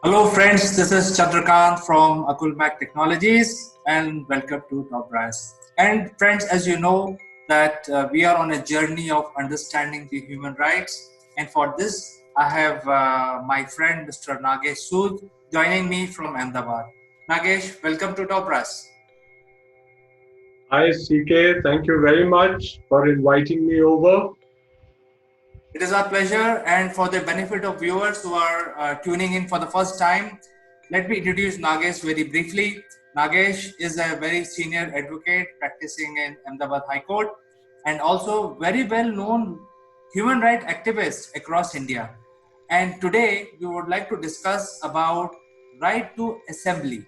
Hello friends, this is Chandrakant from Akulmac Technologies and welcome to Top Brass. And friends, as you know that we are on a journey of understanding the human rights, and for this I have my friend Mr. Nagesh Sood joining me from Ahmedabad. Nagesh, welcome to Top Brass. Hi, CK. Thank you very much for inviting me over. It is our pleasure, and for the benefit of viewers who are tuning in for the first time, let me introduce Nagesh very briefly. Nagesh is a very senior advocate practicing in Ahmedabad High Court and also very well known human rights activist across India. And today we would like to discuss about right to assembly.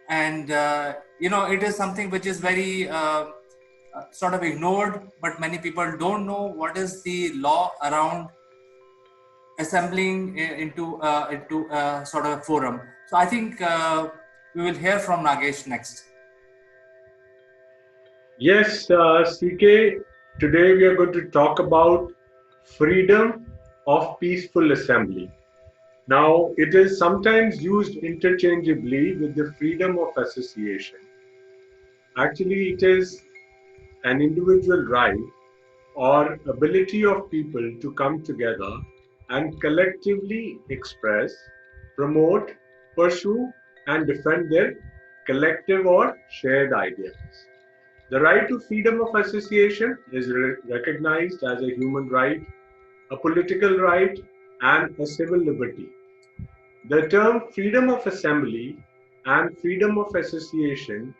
And it is something which is very sort of ignored, but many people don't know what is the law around assembling into sort of a forum. So I think we will hear from Nagesh next. Yes, CK, today we are going to talk about freedom of peaceful assembly. Now, it is sometimes used interchangeably with the freedom of association. Actually, it is an individual right or ability of people to come together and collectively express, promote, pursue, and defend their collective or shared ideas. The right to freedom of association is recognized as a human right, a political right, and a civil liberty. The term freedom of assembly and freedom of association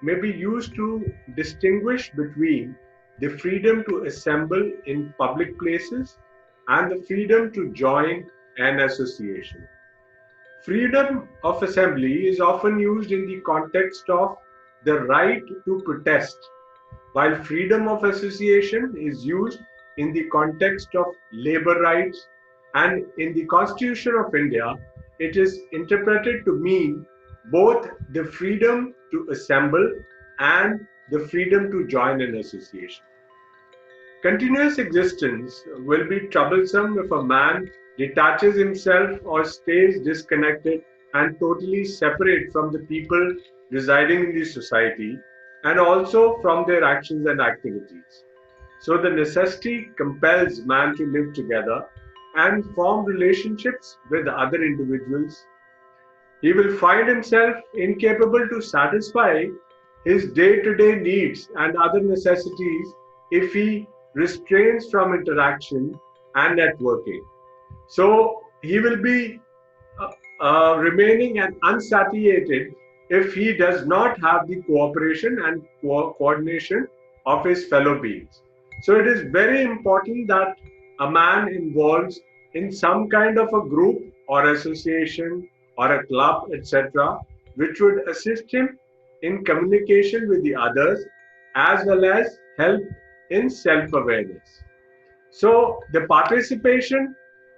may be used to distinguish between the freedom to assemble in public places and the freedom to join an association. Freedom of assembly is often used in the context of the right to protest, while freedom of association is used in the context of labor rights, and in the Constitution of India, it is interpreted to mean both the freedom to assemble and the freedom to join an association. Continuous existence will be troublesome if a man detaches himself or stays disconnected and totally separate from the people residing in the society and also from their actions and activities. So the necessity compels man to live together and form relationships with other individuals. He will find himself incapable to satisfy his day to day needs and other necessities if he restrains from interaction and networking. So he will be remaining and unsatiated if he does not have the cooperation and coordination of his fellow beings. So it is very important that a man involves in some kind of a group or association or a club, etc., which would assist him in communication with the others as well as help in self awareness. So the participation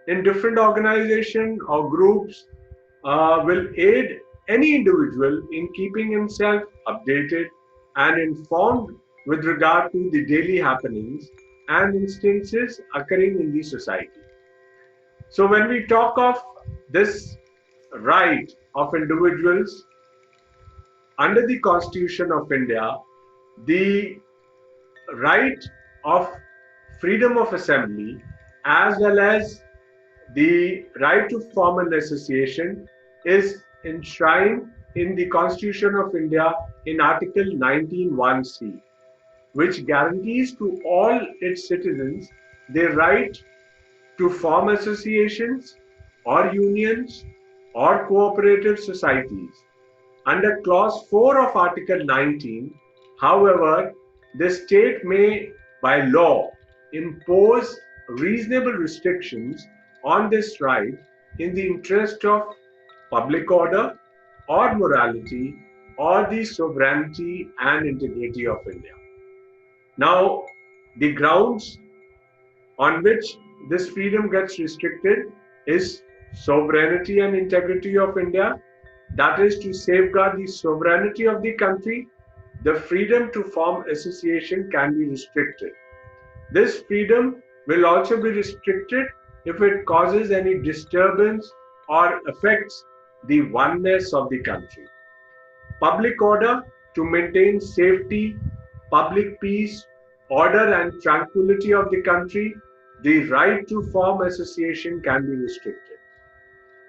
in different organizations or groups will aid any individual in keeping himself updated and informed with regard to the daily happenings and instances occurring in the society. So when we talk of this right of individuals under the Constitution of India, the right of freedom of assembly as well as the right to form an association is enshrined in the Constitution of India in Article 19(1)(c), which guarantees to all its citizens the right to form associations or unions or cooperative societies. Under Clause 4 of Article 19, however, the state may, by law, impose reasonable restrictions on this right in the interest of public order or morality or the sovereignty and integrity of India. Now, the grounds on which this freedom gets restricted is sovereignty and integrity of India, that is to safeguard the sovereignty of the country. The freedom to form association can be restricted. This freedom will also be restricted if it causes any disturbance or affects the oneness of the country. Public order to maintain safety, public peace, order and tranquility of the country, the right to form association can be restricted.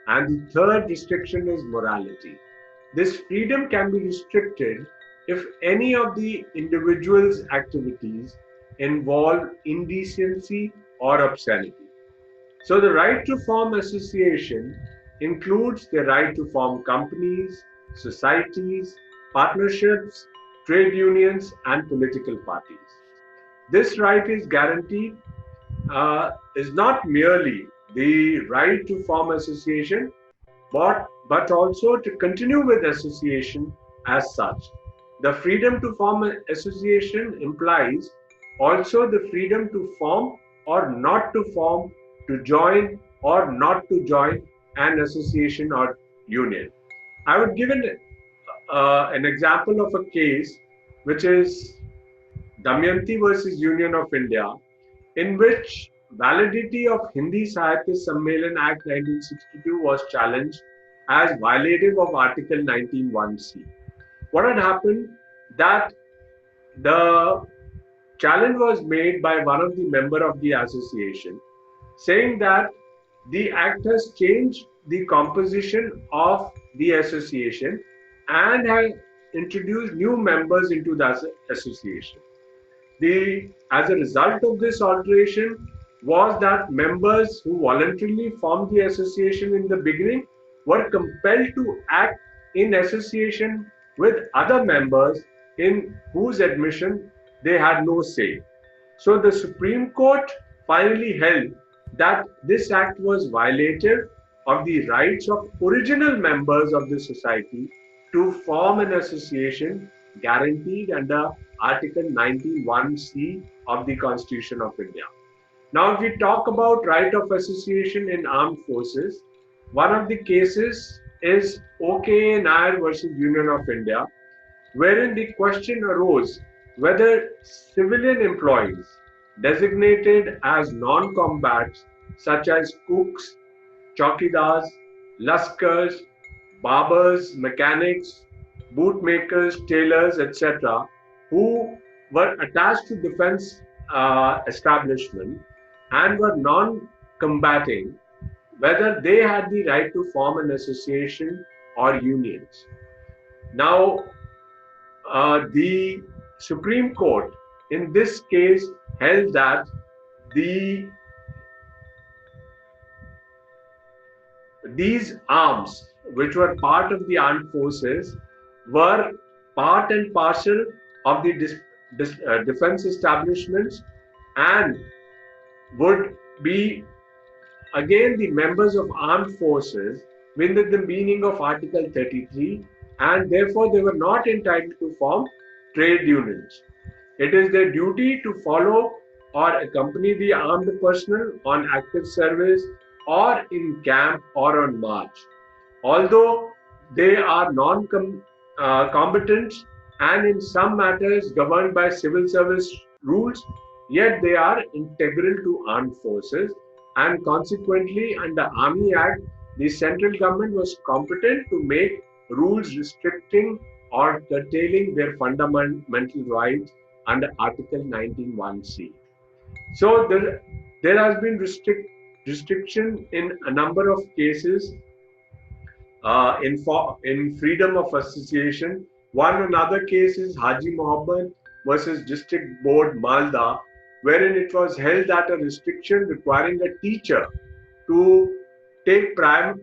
And the third restriction is morality. This freedom can be restricted if any of the individual's activities involve indecency or obscenity. So the right to form association includes the right to form companies, societies, partnerships, trade unions, and political parties. This right is guaranteed is not merely the right to form association, but also to continue with association as such. The freedom to form an association implies also the freedom to form or not to form, to join or not to join an association or union. I would give an example of a case which is Damayanti versus Union of India, in which validity of Hindi Sahitya Sammelan Act 1962 was challenged as violative of Article 19(1)(c). What had happened that the challenge was made by one of the member of the association, saying that the act has changed the composition of the association and has introduced new members into the association. As a result of this alteration was that members who voluntarily formed the association in the beginning were compelled to act in association with other members in whose admission they had no say. So the Supreme Court finally held that this act was violative of the rights of original members of the society to form an association guaranteed under Article 19(1)(c) of the Constitution of India. Now, if we talk about right of association in armed forces, one of the cases is OK Nair versus Union of India, wherein the question arose whether civilian employees designated as non-combats, such as cooks, chowkidars, laskars, barbers, mechanics, bootmakers, tailors, etc., who were attached to defense establishment and were non-combating, whether they had the right to form an association or unions. Now, the Supreme Court in this case held that these arms, which were part of the armed forces, were part and parcel of the defense establishments and would be again the members of armed forces within the meaning of Article 33, and therefore they were not entitled to form trade unions. It is their duty to follow or accompany the armed personnel on active service or in camp or on march. Although they are non-combatants and in some matters governed by civil service rules, yet they are integral to armed forces, and consequently under Army Act, the central government was competent to make rules restricting or curtailing their fundamental rights under Article 19(1)(c). So there has been restriction in a number of cases in freedom of association. One another case is Haji Mohammed versus District Board Malda, wherein it was held that a restriction requiring a teacher to take prior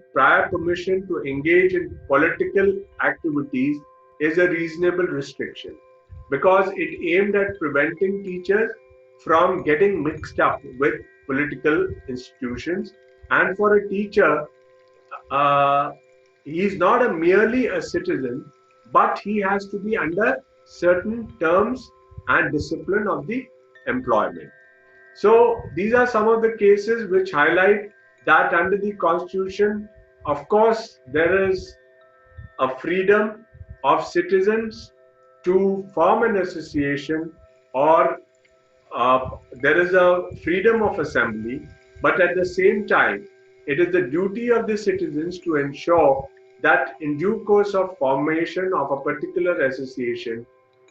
permission to engage in political activities is a reasonable restriction, because it aimed at preventing teachers from getting mixed up with political institutions. And for a teacher, he is not merely a citizen, but he has to be under certain terms and discipline of the employment. So these are some of the cases which highlight that under the Constitution, of course, there is a freedom of citizens to form an association, or there is a freedom of assembly, but at the same time, it is the duty of the citizens to ensure that in due course of formation of a particular association,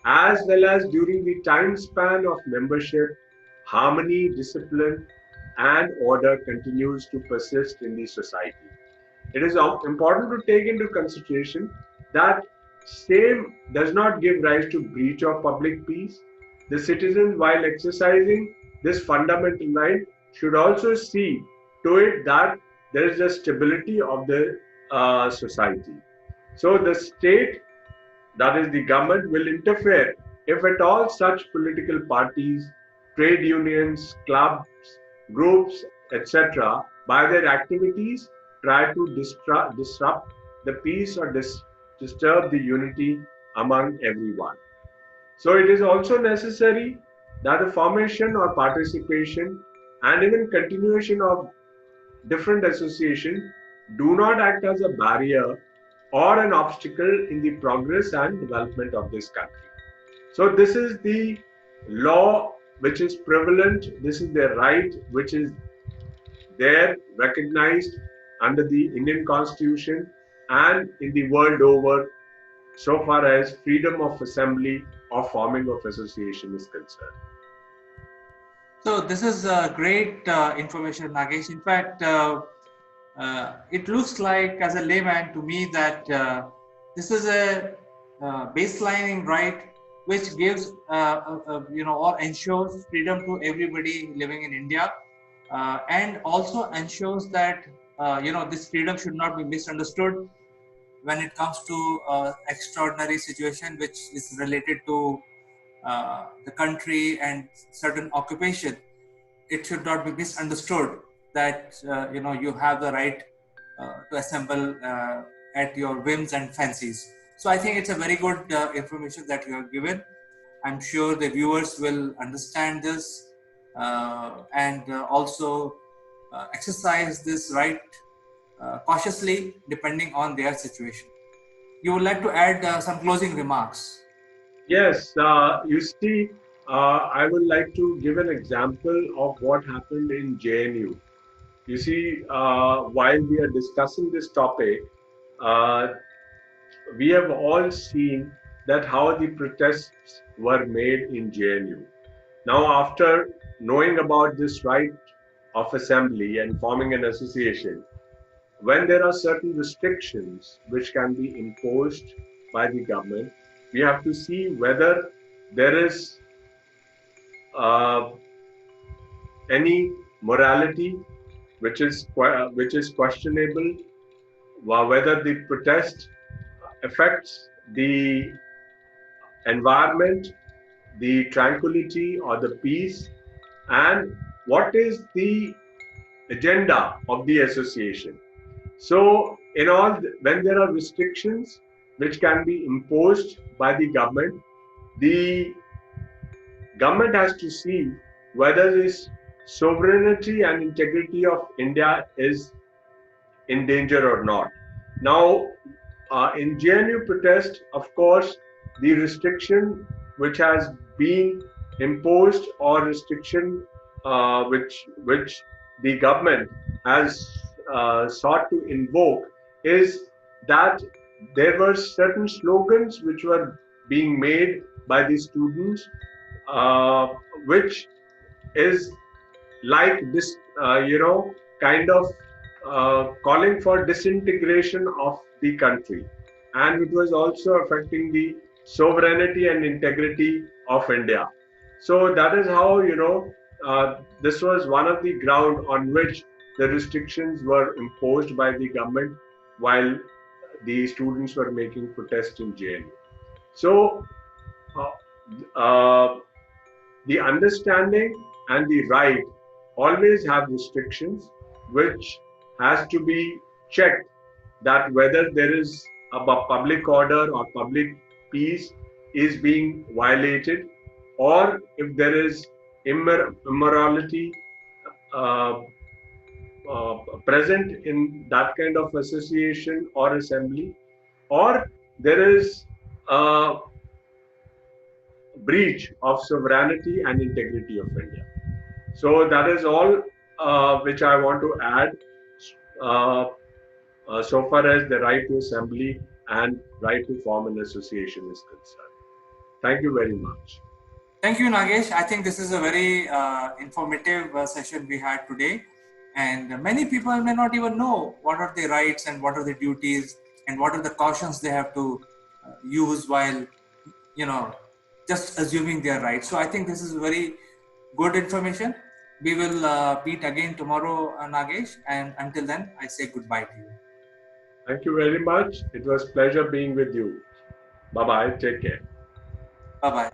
as well as during the time span of membership, harmony, discipline, and order continues to persist in the society. It is important to take into consideration that same does not give rise to breach of public peace. The citizens, while exercising this fundamental right, should also see to it that there is a stability of the society. So the state, that is the government, will interfere if at all such political parties, trade unions, clubs, groups, etc., by their activities try to disrupt the peace or disturb the unity among everyone. So it is also necessary that the formation or participation and even continuation of different associations do not act as a barrier or an obstacle in the progress and development of this country. So this is the law which is prevalent, this is the right which is there recognized under the Indian Constitution and in the world over, so far as freedom of assembly or forming of association is concerned. So this is great information, Nagesh. In fact, it looks like, as a layman to me, that this is a baselining right which gives, or ensures freedom to everybody living in India, and also ensures that this freedom should not be misunderstood when it comes to extraordinary situation which is related to the country and certain occupation. It should not be misunderstood that you have the right to assemble at your whims and fancies. So I think it's a very good information that you have given. I'm sure the viewers will understand this and also exercise this right cautiously depending on their situation. You would like to add some closing remarks? Yes, you see, I would like to give an example of what happened in JNU. You see, while we are discussing this topic, uh, we have all seen that how the protests were made in JNU. Now, after knowing about this right of assembly and forming an association, when there are certain restrictions which can be imposed by the government, we have to see whether there is uh, any morality which is questionable, whether the protest affects the environment, the tranquility or the peace, and what is the agenda of the association. So, in all, when there are restrictions which can be imposed by the government has to see whether this sovereignty and integrity of India is in danger or not. Now, in JNU protest, of course, the restriction which has been imposed or restriction which the government has sought to invoke is that there were certain slogans which were being made by the students, uh, which is like this, kind of calling for disintegration of the country. And it was also affecting the sovereignty and integrity of India. So that is how, this was one of the ground on which the restrictions were imposed by the government while the students were making protest in JNU. So, the understanding and the right always have restrictions which has to be checked, that whether there is a public order or public peace is being violated, or if there is immorality uh, present in that kind of association or assembly, or there is a breach of sovereignty and integrity of India. So that is all which I want to add. uh, so far as the right to assembly and right to form an association is concerned. Thank you very much. Thank you, Nagesh. I think this is a very informative session we had today. And many people may not even know what are their rights and what are the duties and what are the cautions they have to use while, you know, just assuming their rights. So I think this is very good information. We will meet again tomorrow, Nagesh. And until then, I say goodbye to you. Thank you very much. It was pleasure being with you. Bye bye. Take care. Bye bye.